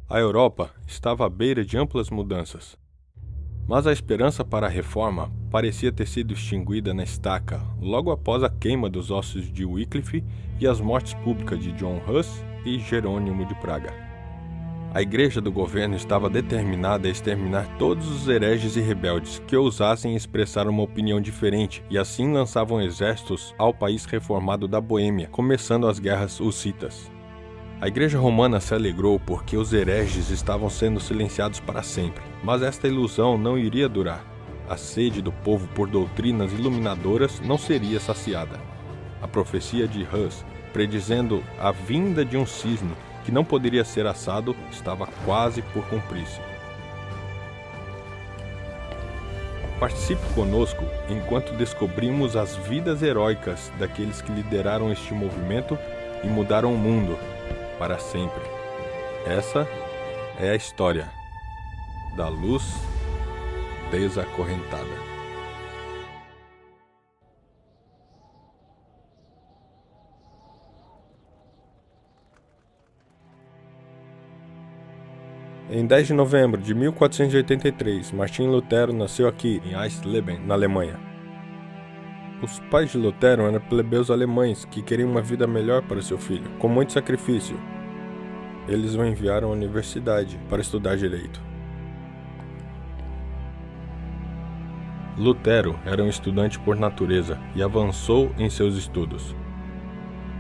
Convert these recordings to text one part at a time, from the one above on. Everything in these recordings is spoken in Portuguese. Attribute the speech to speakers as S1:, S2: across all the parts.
S1: A Europa estava à beira de amplas mudanças. Mas a esperança para a reforma parecia ter sido extinguida na estaca logo após a queima dos ossos de Wycliffe e as mortes públicas de John Hus e Jerônimo de Praga. A igreja do governo estava determinada a exterminar todos os hereges e rebeldes que ousassem expressar uma opinião diferente e assim lançavam exércitos ao país reformado da Boêmia, começando as guerras hussitas. A igreja romana se alegrou porque os hereges estavam sendo silenciados para sempre, mas esta ilusão não iria durar. A sede do povo por doutrinas iluminadoras não seria saciada. A profecia de Hus, predizendo a vinda de um cisne que não poderia ser assado, estava quase por cumprir-se. Participe conosco enquanto descobrimos as vidas heróicas daqueles que lideraram este movimento e mudaram o mundo para sempre. Essa é a história da luz desacorrentada. Em 10 de novembro de 1483, Martim Lutero nasceu aqui, em Eisleben, na Alemanha. Os pais de Lutero eram plebeus alemães que queriam uma vida melhor para seu filho, com muito sacrifício. Eles o enviaram à universidade para estudar direito. Lutero era um estudante por natureza e avançou em seus estudos.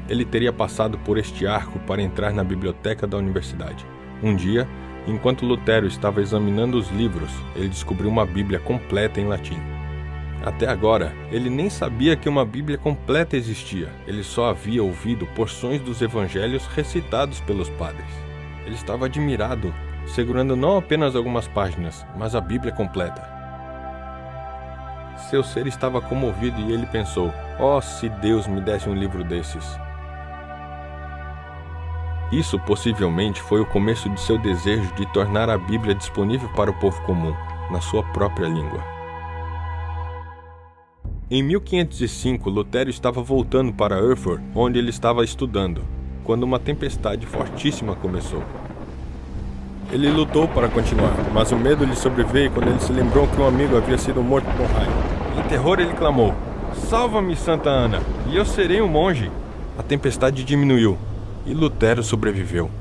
S1: Ele teria passado por este arco para entrar na biblioteca da universidade. Um dia, enquanto Lutero estava examinando os livros, ele descobriu uma Bíblia completa em latim. Até agora, ele nem sabia que uma Bíblia completa existia. Ele só havia ouvido porções dos evangelhos recitados pelos padres. Ele estava admirado, segurando não apenas algumas páginas, mas a Bíblia completa. Seu ser estava comovido e ele pensou: "Oh, se Deus me desse um livro desses!" Isso possivelmente foi o começo de seu desejo de tornar a Bíblia disponível para o povo comum, na sua própria língua. Em 1505, Lutero estava voltando para Erfurt, onde ele estava estudando, quando uma tempestade fortíssima começou. Ele lutou para continuar, mas o medo lhe sobreveio quando ele se lembrou que um amigo havia sido morto por um raio. Em terror ele clamou: "Salva-me, Santa Ana, e eu serei um monge!" A tempestade diminuiu, e Lutero sobreviveu.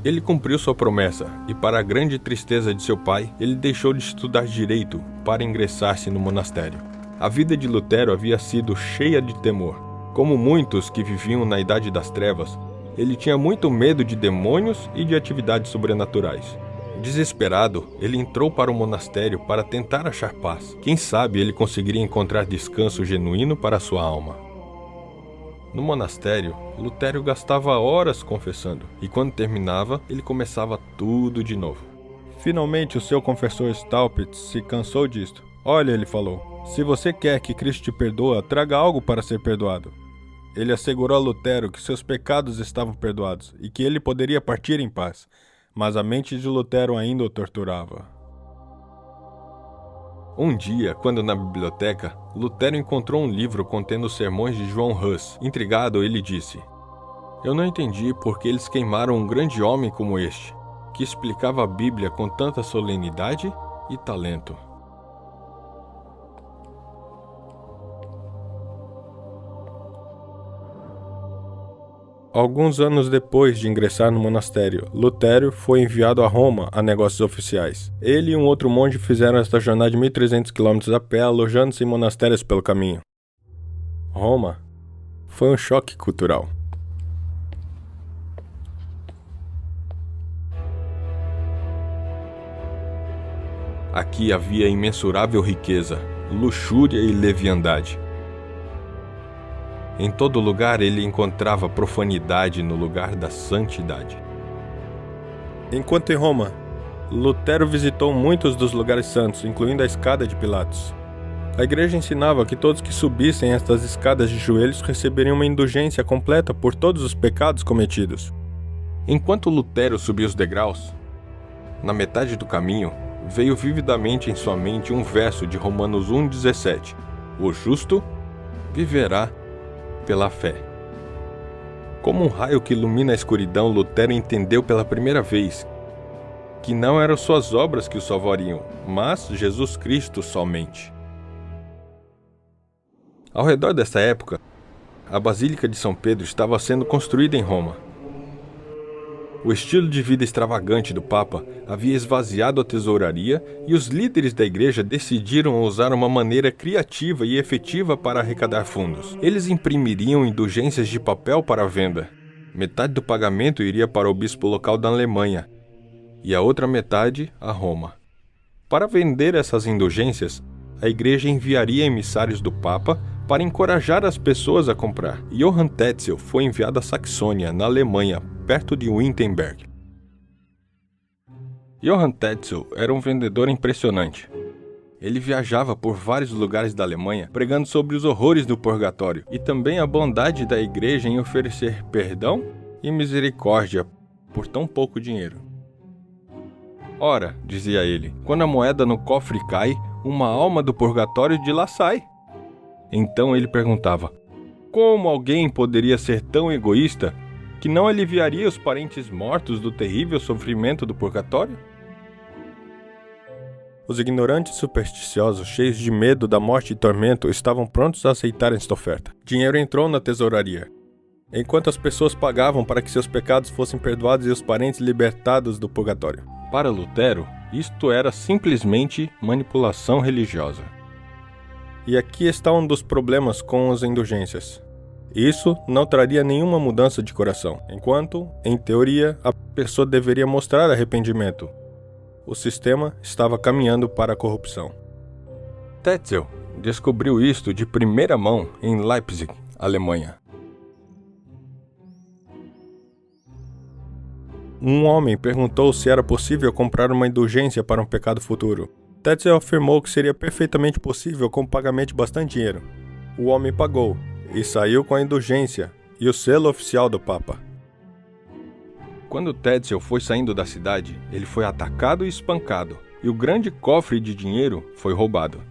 S1: Ele cumpriu sua promessa, e para a grande tristeza de seu pai, ele deixou de estudar direito para ingressar-se no monastério. A vida de Lutero havia sido cheia de temor. Como muitos que viviam na Idade das Trevas, ele tinha muito medo de demônios e de atividades sobrenaturais. Desesperado, ele entrou para o monastério para tentar achar paz. Quem sabe ele conseguiria encontrar descanso genuíno para sua alma. No monastério, Lutero gastava horas confessando, e quando terminava, ele começava tudo de novo. Finalmente, o seu confessor Staupitz se cansou disto. "Olha", ele falou, "se você quer que Cristo te perdoe, traga algo para ser perdoado." Ele assegurou a Lutero que seus pecados estavam perdoados e que ele poderia partir em paz, mas a mente de Lutero ainda o torturava. Um dia, quando na biblioteca, Lutero encontrou um livro contendo os sermões de João Hus. Intrigado, ele disse: "Eu não entendi por que eles queimaram um grande homem como este, que explicava a Bíblia com tanta solenidade e talento." Alguns anos depois de ingressar no monastério, Lutero foi enviado a Roma a negócios oficiais. Ele e um outro monge fizeram esta jornada de 1.300 km a pé, alojando-se em monastérios pelo caminho. Roma foi um choque cultural. Aqui havia imensurável riqueza, luxúria e leviandade. Em todo lugar ele encontrava profanidade no lugar da santidade. Enquanto em Roma, Lutero visitou muitos dos lugares santos, incluindo a escada de Pilatos. A igreja ensinava que todos que subissem estas escadas de joelhos receberiam uma indulgência completa por todos os pecados cometidos. Enquanto Lutero subia os degraus, na metade do caminho, veio vividamente em sua mente um verso de Romanos 1,17: "O justo viverá pela fé." Como um raio que ilumina a escuridão, Lutero entendeu pela primeira vez que não eram suas obras que o salvariam, mas Jesus Cristo somente. Ao redor dessa época, a Basílica de São Pedro estava sendo construída em Roma. O estilo de vida extravagante do Papa havia esvaziado a tesouraria e os líderes da igreja decidiram usar uma maneira criativa e efetiva para arrecadar fundos. Eles imprimiriam indulgências de papel para venda. Metade do pagamento iria para o bispo local da Alemanha e a outra metade a Roma. Para vender essas indulgências, a igreja enviaria emissários do Papa para encorajar as pessoas a comprar. Johann Tetzel foi enviado à Saxônia, na Alemanha, perto de Wittenberg. Johann Tetzel era um vendedor impressionante. Ele viajava por vários lugares da Alemanha, pregando sobre os horrores do purgatório e também a bondade da igreja em oferecer perdão e misericórdia por tão pouco dinheiro. Ora, dizia ele, quando a moeda no cofre cai, uma alma do purgatório de lá sai. Então ele perguntava, como alguém poderia ser tão egoísta que não aliviaria os parentes mortos do terrível sofrimento do purgatório? Os ignorantes supersticiosos, cheios de medo da morte e tormento, estavam prontos a aceitar esta oferta. Dinheiro entrou na tesouraria. Enquanto as pessoas pagavam para que seus pecados fossem perdoados e os parentes libertados do purgatório. Para Lutero, isto era simplesmente manipulação religiosa. E aqui está um dos problemas com as indulgências. Isso não traria nenhuma mudança de coração, enquanto, em teoria, a pessoa deveria mostrar arrependimento. O sistema estava caminhando para a corrupção. Tetzel descobriu isto de primeira mão em Leipzig, Alemanha. Um homem perguntou se era possível comprar uma indulgência para um pecado futuro. Tetzel afirmou que seria perfeitamente possível com pagamento de bastante dinheiro. O homem pagou e saiu com a indulgência e o selo oficial do Papa. Quando Tetzel foi saindo da cidade, ele foi atacado e espancado, e o grande cofre de dinheiro foi roubado.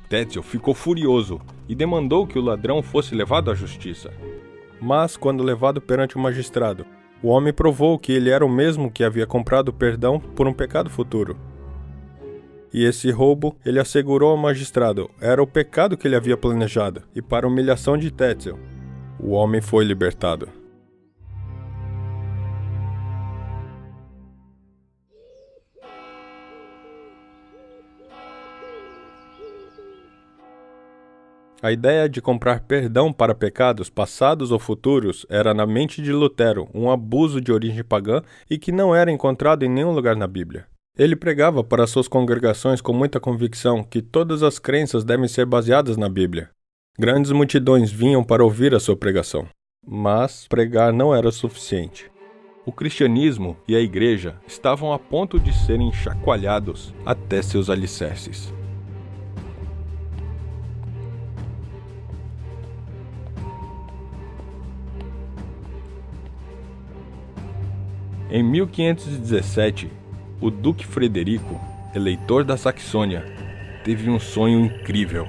S1: Tetzel ficou furioso e demandou que o ladrão fosse levado à justiça. Mas, quando levado perante o magistrado, o homem provou que ele era o mesmo que havia comprado perdão por um pecado futuro. E esse roubo, ele assegurou ao magistrado, era o pecado que ele havia planejado, e para a humilhação de Tetzel, o homem foi libertado. A ideia de comprar perdão para pecados passados ou futuros era na mente de Lutero um abuso de origem pagã e que não era encontrado em nenhum lugar na Bíblia. Ele pregava para suas congregações com muita convicção que todas as crenças devem ser baseadas na Bíblia. Grandes multidões vinham para ouvir a sua pregação, mas pregar não era suficiente. O cristianismo e a igreja estavam a ponto de serem chacoalhados até seus alicerces. Em 1517, o Duque Frederico, eleitor da Saxônia, teve um sonho incrível.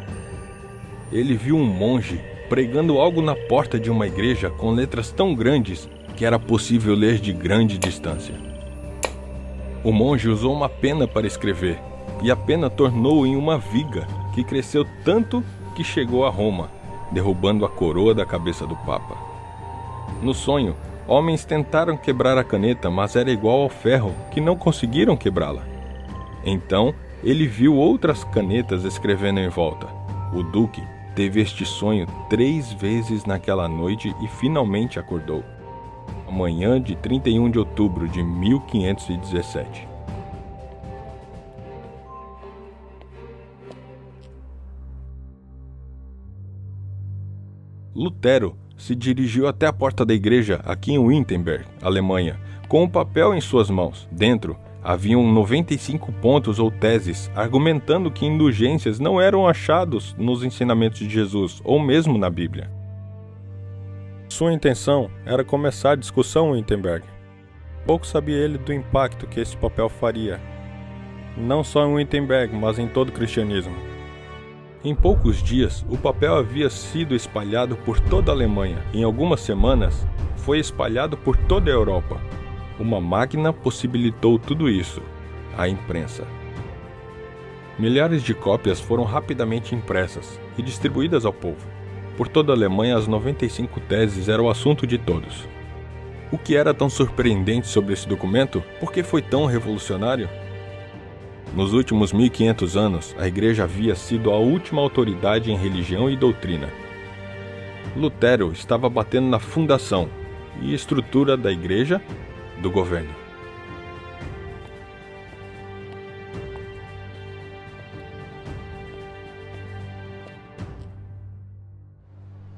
S1: Ele viu um monge pregando algo na porta de uma igreja com letras tão grandes que era possível ler de grande distância. O monge usou uma pena para escrever, e a pena tornou em uma viga que cresceu tanto que chegou a Roma, derrubando a coroa da cabeça do Papa. No sonho, homens tentaram quebrar a caneta, mas era igual ao ferro, que não conseguiram quebrá-la. Então, ele viu outras canetas escrevendo em volta. O duque teve este sonho 3 vezes naquela noite e finalmente acordou. Manhã de 31 de outubro de 1517. Lutero se dirigiu até a porta da igreja aqui em Wittenberg, Alemanha, com um papel em suas mãos. Dentro, haviam 95 pontos ou teses argumentando que indulgências não eram achados nos ensinamentos de Jesus ou mesmo na Bíblia. Sua intenção era começar a discussão em Wittenberg. Pouco sabia ele do impacto que esse papel faria, não só em Wittenberg, mas em todo o cristianismo. Em poucos dias, o papel havia sido espalhado por toda a Alemanha. Em algumas semanas, foi espalhado por toda a Europa. Uma máquina possibilitou tudo isso: a imprensa. Milhares de cópias foram rapidamente impressas e distribuídas ao povo. Por toda a Alemanha, as 95 teses eram o assunto de todos. O que era tão surpreendente sobre esse documento? Por que foi tão revolucionário? Nos últimos 1500 anos, a Igreja havia sido a última autoridade em religião e doutrina. Lutero estava batendo na fundação e estrutura da Igreja, do governo.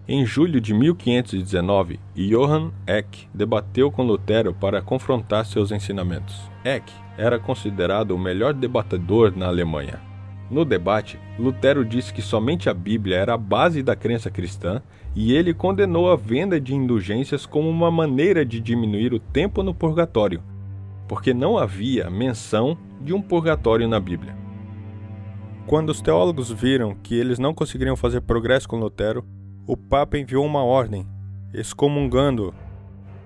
S1: Em julho de 1519, Johann Eck debateu com Lutero para confrontar seus ensinamentos. Eck era considerado o melhor debatedor na Alemanha. No debate, Lutero disse que somente a Bíblia era a base da crença cristã e ele condenou a venda de indulgências como uma maneira de diminuir o tempo no purgatório, porque não havia menção de um purgatório na Bíblia. Quando os teólogos viram que eles não conseguiriam fazer progresso com Lutero, o Papa enviou uma ordem, excomungando-o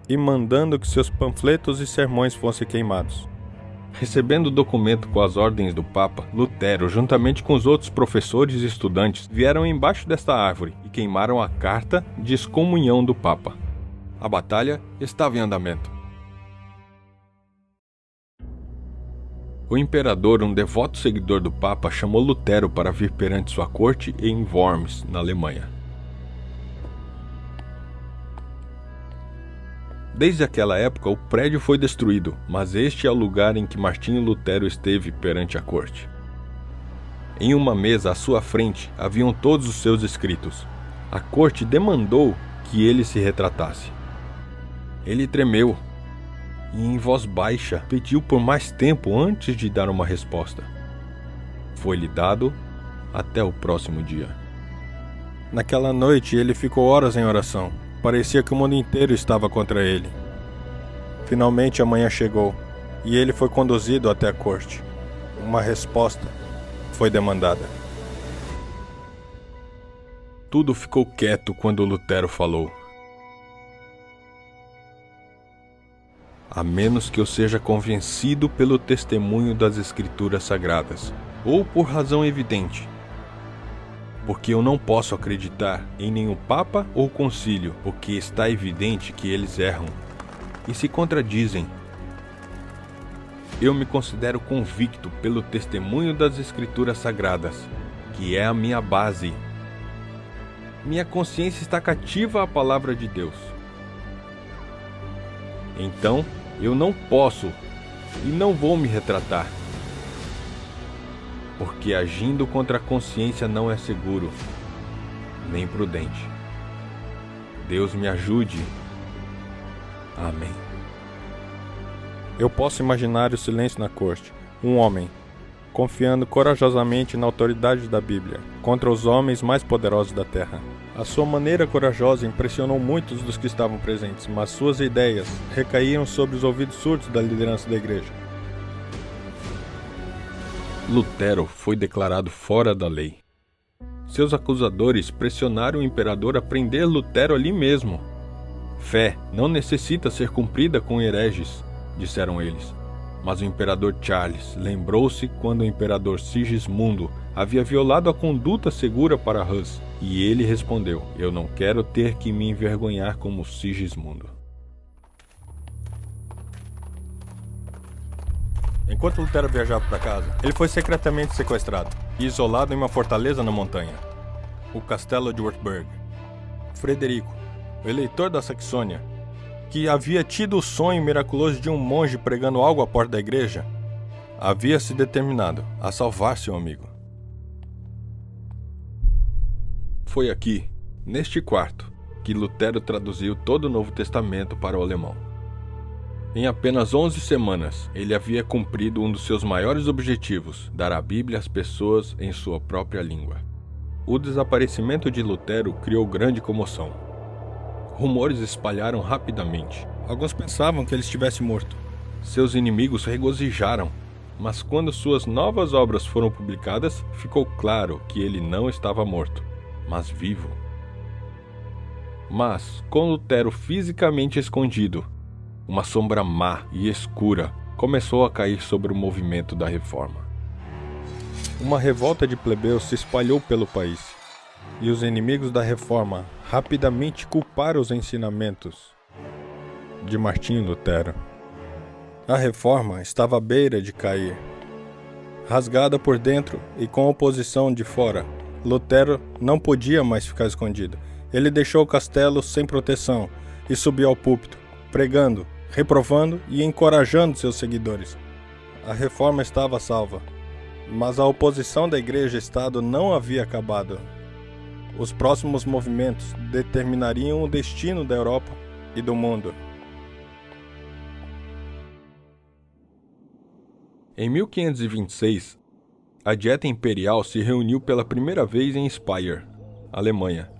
S1: e mandando que seus panfletos e sermões fossem queimados. Recebendo o documento com as ordens do Papa, Lutero, juntamente com os outros professores e estudantes, vieram embaixo desta árvore e queimaram a carta de excomunhão do Papa. A batalha estava em andamento. O imperador, um devoto seguidor do Papa, chamou Lutero para vir perante sua corte em Worms, na Alemanha. Desde aquela época, o prédio foi destruído, mas este é o lugar em que Martinho Lutero esteve perante a corte. Em uma mesa à sua frente haviam todos os seus escritos. A corte demandou que ele se retratasse. Ele tremeu e, em voz baixa, pediu por mais tempo antes de dar uma resposta. Foi-lhe dado até o próximo dia. Naquela noite, ele ficou horas em oração. Parecia que o mundo inteiro estava contra ele. Finalmente a manhã chegou, e ele foi conduzido até a corte. Uma resposta foi demandada. Tudo ficou quieto quando Lutero falou. A menos que eu seja convencido pelo testemunho das Escrituras Sagradas, ou por razão evidente, porque eu não posso acreditar em nenhum Papa ou Concílio, porque está evidente que eles erram e se contradizem. Eu me considero convicto pelo testemunho das Escrituras Sagradas, que é a minha base. Minha consciência está cativa à palavra de Deus. Então, eu não posso e não vou me retratar, porque agindo contra a consciência não é seguro, nem prudente. Deus me ajude. Amém. Eu posso imaginar o silêncio na corte. Um homem, confiando corajosamente na autoridade da Bíblia, contra os homens mais poderosos da terra. A sua maneira corajosa impressionou muitos dos que estavam presentes, mas suas ideias recaíam sobre os ouvidos surdos da liderança da igreja. Lutero foi declarado fora da lei. Seus acusadores pressionaram o imperador a prender Lutero ali mesmo. Fé não necessita ser cumprida com hereges, disseram eles. Mas o imperador Charles lembrou-se quando o imperador Sigismundo havia violado a conduta segura para Hus, e ele respondeu: eu não quero ter que me envergonhar como Sigismundo. Enquanto Lutero viajava para casa, ele foi secretamente sequestrado e isolado em uma fortaleza na montanha, o Castelo de Wartburg. Frederico, o eleitor da Saxônia, que havia tido o sonho miraculoso de um monge pregando algo à porta da igreja, havia se determinado a salvar seu amigo. Foi aqui, neste quarto, que Lutero traduziu todo o Novo Testamento para o alemão. Em apenas 11 semanas, ele havia cumprido um dos seus maiores objetivos, dar a Bíblia às pessoas em sua própria língua. O desaparecimento de Lutero criou grande comoção. Rumores espalharam rapidamente. Alguns pensavam que ele estivesse morto. Seus inimigos regozijaram, mas quando suas novas obras foram publicadas, ficou claro que ele não estava morto, mas vivo. Mas, com Lutero fisicamente escondido, uma sombra má e escura começou a cair sobre o movimento da reforma. Uma revolta de plebeus se espalhou pelo país, e os inimigos da reforma rapidamente culparam os ensinamentos de Martinho Lutero. A reforma estava à beira de cair. Rasgada por dentro e com oposição de fora, Lutero não podia mais ficar escondido. Ele deixou o castelo sem proteção e subiu ao púlpito, pregando, reprovando e encorajando seus seguidores. A reforma estava salva, mas a oposição da Igreja-Estado não havia acabado. Os próximos movimentos determinariam o destino da Europa e do mundo. Em 1526, a Dieta Imperial se reuniu pela primeira vez em Speyer, Alemanha.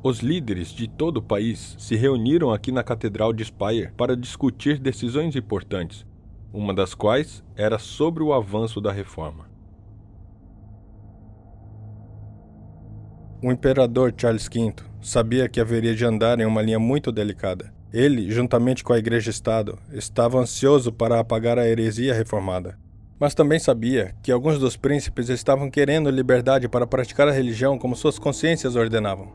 S1: Os líderes de todo o país se reuniram aqui na Catedral de Speyer para discutir decisões importantes, uma das quais era sobre o avanço da reforma. O imperador Charles V sabia que haveria de andar em uma linha muito delicada. Ele, juntamente com a Igreja-Estado, estava ansioso para apagar a heresia reformada. Mas também sabia que alguns dos príncipes estavam querendo liberdade para praticar a religião como suas consciências ordenavam.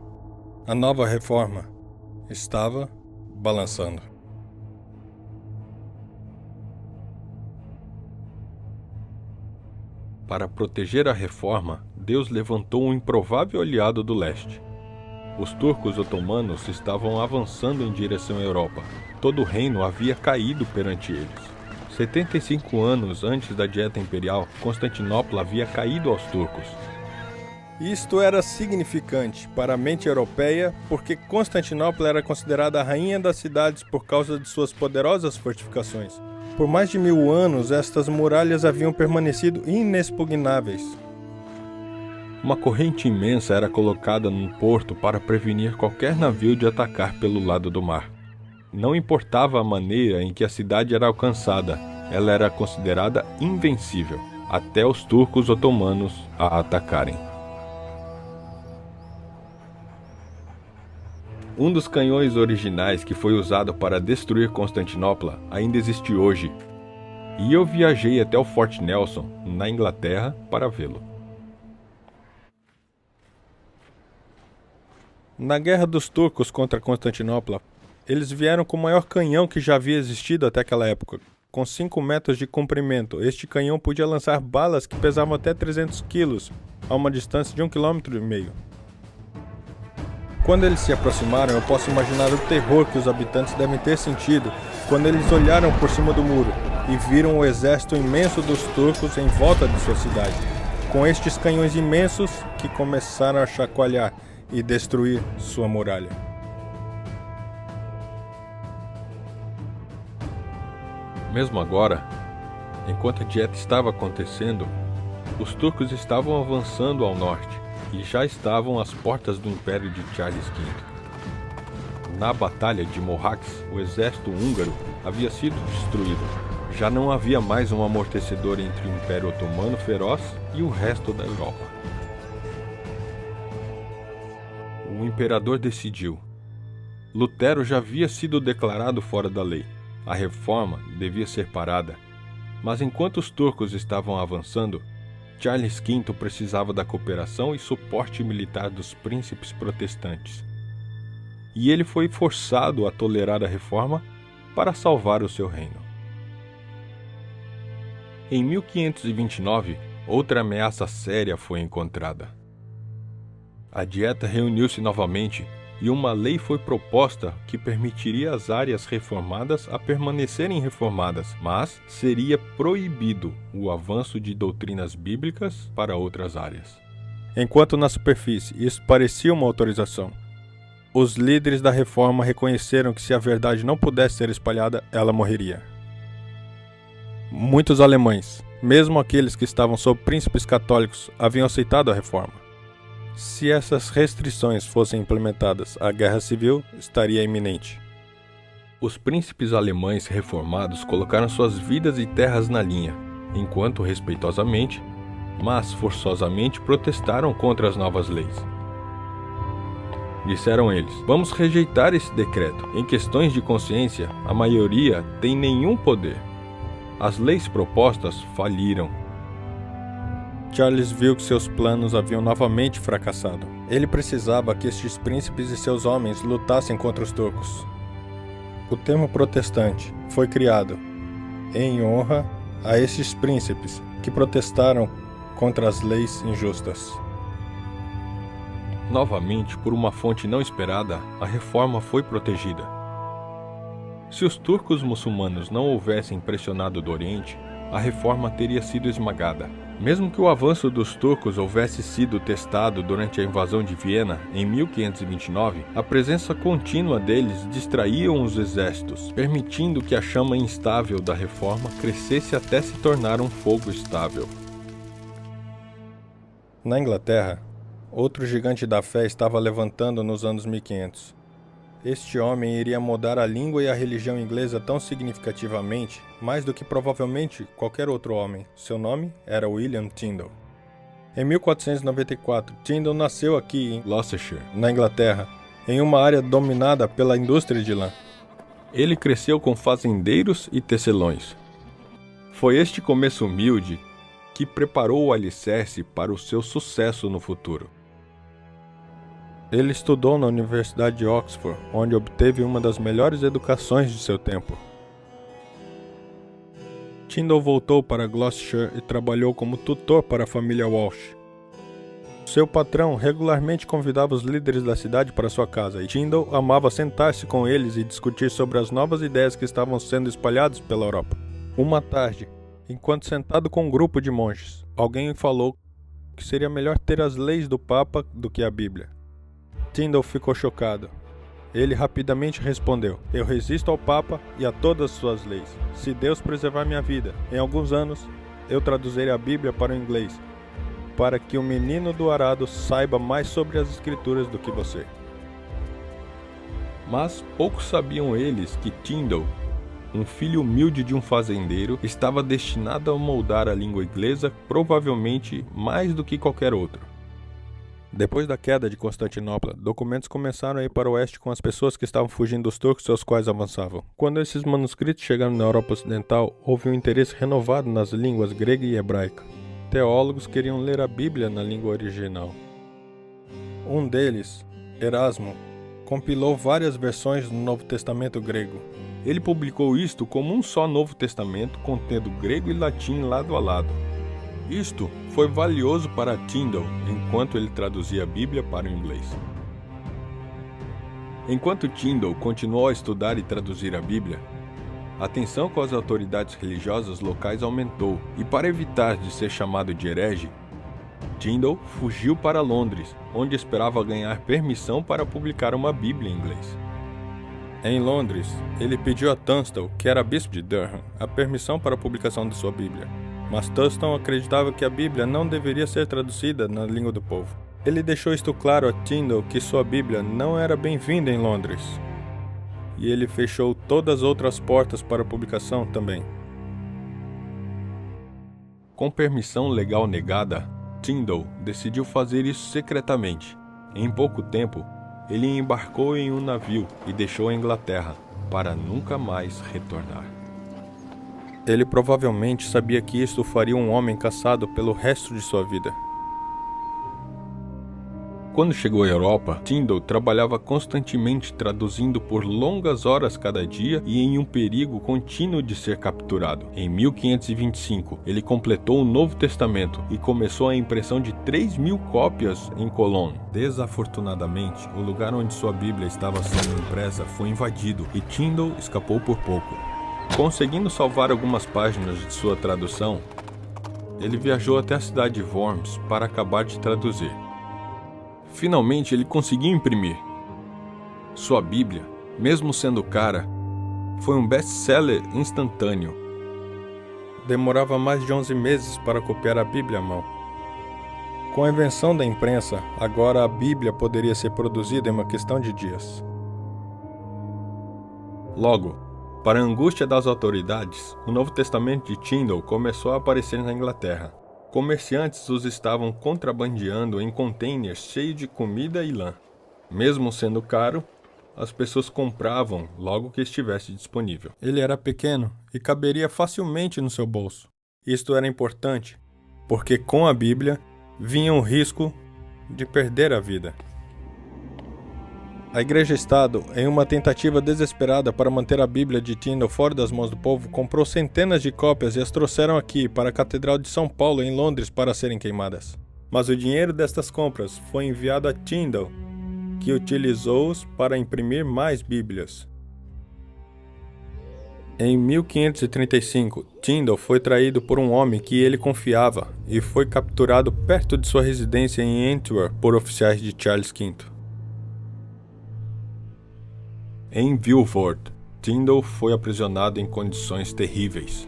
S1: A nova reforma estava balançando. Para proteger a reforma, Deus levantou um improvável aliado do leste. Os turcos otomanos estavam avançando em direção à Europa. Todo o reino havia caído perante eles. 75 anos antes da Dieta Imperial, Constantinopla havia caído aos turcos. Isto era significante para a mente europeia porque Constantinopla era considerada a rainha das cidades por causa de suas poderosas fortificações. Por mais de 1000 anos, estas muralhas haviam permanecido inexpugnáveis. Uma corrente imensa era colocada num porto para prevenir qualquer navio de atacar pelo lado do mar. Não importava a maneira em que a cidade era alcançada, ela era considerada invencível, até os turcos otomanos a atacarem. Um dos canhões originais que foi usado para destruir Constantinopla ainda existe hoje, e eu viajei até o Fort Nelson, na Inglaterra, para vê-lo. Na Guerra dos Turcos contra Constantinopla, eles vieram com o maior canhão que já havia existido até aquela época. Com 5 metros de comprimento, este canhão podia lançar balas que pesavam até 300 quilos, a uma distância de 1,5 km. Quando eles se aproximaram, eu posso imaginar o terror que os habitantes devem ter sentido quando eles olharam por cima do muro e viram o exército imenso dos turcos em volta de sua cidade, com estes canhões imensos que começaram a chacoalhar e destruir sua muralha. Mesmo agora, enquanto a dieta estava acontecendo, os turcos estavam avançando ao norte e já estavam às portas do Império de Charles V. Na Batalha de Mohacs, o exército húngaro havia sido destruído. Já não havia mais um amortecedor entre o Império Otomano feroz e o resto da Europa. O imperador decidiu. Lutero já havia sido declarado fora da lei. A reforma devia ser parada. Mas enquanto os turcos estavam avançando, Charles V precisava da cooperação e suporte militar dos príncipes protestantes. E ele foi forçado a tolerar a reforma para salvar o seu reino. Em 1529, outra ameaça séria foi encontrada. A dieta reuniu-se novamente e uma lei foi proposta que permitiria às áreas reformadas a permanecerem reformadas, mas seria proibido o avanço de doutrinas bíblicas para outras áreas. Enquanto na superfície isso parecia uma autorização, os líderes da reforma reconheceram que se a verdade não pudesse ser espalhada, ela morreria. Muitos alemães, mesmo aqueles que estavam sob príncipes católicos, haviam aceitado a reforma. Se essas restrições fossem implementadas, a guerra civil estaria iminente. Os príncipes alemães reformados colocaram suas vidas e terras na linha, enquanto respeitosamente, mas forçosamente protestaram contra as novas leis. disseram eles. Vamos rejeitar esse decreto. Em questões de consciência, a maioria tem nenhum poder. As leis propostas faliram. Charles viu que seus planos haviam novamente fracassado. Ele precisava que estes príncipes e seus homens lutassem contra os turcos. O termo protestante foi criado em honra a estes príncipes que protestaram contra as leis injustas. Novamente, por uma fonte não esperada, a reforma foi protegida. Se os turcos muçulmanos não houvessem pressionado do Oriente, a reforma teria sido esmagada. Mesmo que o avanço dos turcos houvesse sido testado durante a invasão de Viena em 1529, a presença contínua deles distraía os exércitos, permitindo que a chama instável da reforma crescesse até se tornar um fogo estável. Na Inglaterra, outro gigante da fé estava levantando nos anos 1500. Este homem iria mudar a língua e a religião inglesa tão significativamente, mais do que provavelmente qualquer outro homem. Seu nome era William Tyndale. Em 1494, Tyndale nasceu aqui em Gloucestershire, na Inglaterra, em uma área dominada pela indústria de lã. Ele cresceu com fazendeiros e tecelões. Foi este começo humilde que preparou o alicerce para o seu sucesso no futuro. Ele estudou na Universidade de Oxford, onde obteve uma das melhores educações de seu tempo. Tyndale voltou para Gloucestershire e trabalhou como tutor para a família Walsh. Seu patrão regularmente convidava os líderes da cidade para sua casa, e Tyndale amava sentar-se com eles e discutir sobre as novas ideias que estavam sendo espalhadas pela Europa. Uma tarde, enquanto sentado com um grupo de monges, alguém falou que seria melhor ter as leis do Papa do que a Bíblia. Tyndale ficou chocado. Ele rapidamente respondeu: eu resisto ao Papa e a todas as suas leis. Se Deus preservar minha vida, em alguns anos, eu traduzirei a Bíblia para o inglês, para que o menino do arado saiba mais sobre as Escrituras do que você. Mas poucos sabiam eles que Tyndale, um filho humilde de um fazendeiro, estava destinado a moldar a língua inglesa provavelmente mais do que qualquer outro. Depois da queda de Constantinopla, documentos começaram a ir para o oeste com as pessoas que estavam fugindo dos turcos aos quais avançavam. Quando esses manuscritos chegaram na Europa Ocidental, houve um interesse renovado nas línguas grega e hebraica. Teólogos queriam ler a Bíblia na língua original. Um deles, Erasmo, compilou várias versões do Novo Testamento grego. Ele publicou isto como um só Novo Testamento, contendo grego e latim lado a lado. Isto foi valioso para Tyndale enquanto ele traduzia a Bíblia para o inglês. Enquanto Tyndale continuou a estudar e traduzir a Bíblia, a tensão com as autoridades religiosas locais aumentou, e para evitar de ser chamado de herege, Tyndale fugiu para Londres, onde esperava ganhar permissão para publicar uma Bíblia em inglês. Em Londres, ele pediu a Tunstall, que era bispo de Durham, a permissão para a publicação de sua Bíblia. Mas Tunstall acreditava que a Bíblia não deveria ser traduzida na língua do povo. Ele deixou isto claro a Tyndale que sua Bíblia não era bem-vinda em Londres. E ele fechou todas as outras portas para a publicação também. Com permissão legal negada, Tyndale decidiu fazer isso secretamente. Em pouco tempo, ele embarcou em um navio e deixou a Inglaterra para nunca mais retornar. Ele provavelmente sabia que isto faria um homem caçado pelo resto de sua vida. Quando chegou à Europa, Tyndale trabalhava constantemente traduzindo por longas horas cada dia e em um perigo contínuo de ser capturado. Em 1525, ele completou o Novo Testamento e começou a impressão de 3.000 cópias em Cologne. Desafortunadamente, o lugar onde sua Bíblia estava sendo impressa foi invadido e Tyndale escapou por pouco. Conseguindo salvar algumas páginas de sua tradução, ele viajou até a cidade de Worms para acabar de traduzir. Finalmente ele conseguiu imprimir. Sua Bíblia, mesmo sendo cara, foi um best-seller instantâneo. Demorava mais de 11 meses para copiar a Bíblia à mão. Com a invenção da imprensa, agora a Bíblia poderia ser produzida em uma questão de dias. Logo, para a angústia das autoridades, o Novo Testamento de Tyndale começou a aparecer na Inglaterra. Comerciantes os estavam contrabandeando em containers cheios de comida e lã. Mesmo sendo caro, as pessoas compravam logo que estivesse disponível. Ele era pequeno e caberia facilmente no seu bolso. Isto era importante, porque com a Bíblia vinha o risco de perder a vida. A Igreja-Estado, em uma tentativa desesperada para manter a Bíblia de Tyndale fora das mãos do povo, comprou centenas de cópias e as trouxeram aqui para a Catedral de São Paulo, em Londres, para serem queimadas. Mas o dinheiro destas compras foi enviado a Tyndale, que utilizou-os para imprimir mais Bíblias. Em 1535, Tyndale foi traído por um homem que ele confiava e foi capturado perto de sua residência em Antwerp por oficiais de Charles V. Em Vilvoorde, Tyndale foi aprisionado em condições terríveis.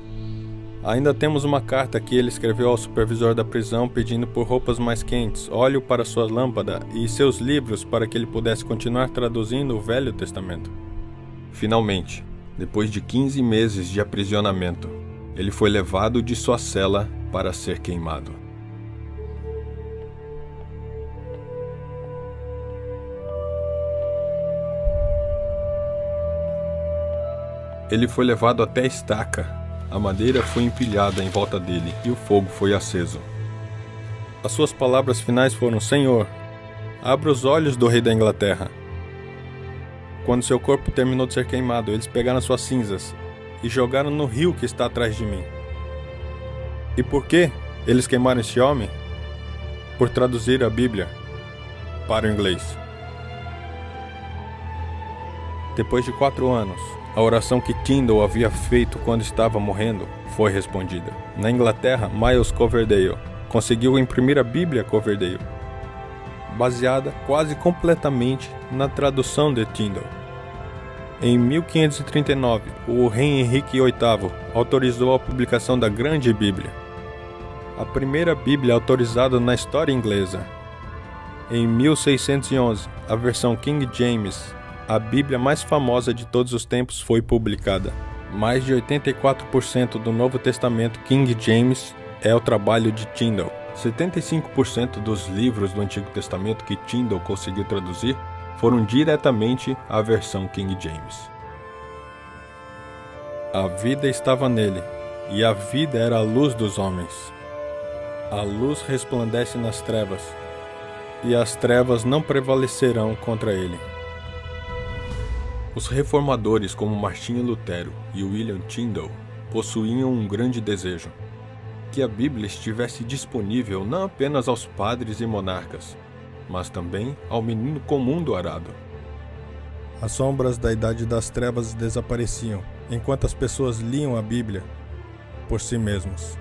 S1: Ainda temos uma carta que ele escreveu ao supervisor da prisão pedindo por roupas mais quentes, óleo para sua lâmpada e seus livros para que ele pudesse continuar traduzindo o Velho Testamento. Finalmente, depois de 15 meses de aprisionamento, ele foi levado de sua cela para ser queimado. Ele foi levado até a estaca. A madeira foi empilhada em volta dele e o fogo foi aceso. As suas palavras finais foram: Senhor, abra os olhos do rei da Inglaterra. Quando seu corpo terminou de ser queimado, eles pegaram suas cinzas e jogaram no rio que está atrás de mim. E por que eles queimaram este homem? Por traduzir a Bíblia para o inglês. Depois de 4 anos, a oração que Tyndale havia feito quando estava morrendo foi respondida. Na Inglaterra, Miles Coverdale conseguiu imprimir a Bíblia Coverdale, baseada quase completamente na tradução de Tyndale. Em 1539, o rei Henrique VIII autorizou a publicação da Grande Bíblia, a primeira Bíblia autorizada na história inglesa. Em 1611, a versão King James, a Bíblia mais famosa de todos os tempos, foi publicada. Mais de 84% do Novo Testamento King James é o trabalho de Tyndale. 75% dos livros do Antigo Testamento que Tyndale conseguiu traduzir foram diretamente à versão King James. A vida estava nele, e a vida era a luz dos homens. A luz resplandece nas trevas, e as trevas não prevalecerão contra ele. Os reformadores como Martinho Lutero e William Tyndale possuíam um grande desejo: que a Bíblia estivesse disponível não apenas aos padres e monarcas, mas também ao menino comum do arado. As sombras da Idade das Trevas desapareciam, enquanto as pessoas liam a Bíblia por si mesmos.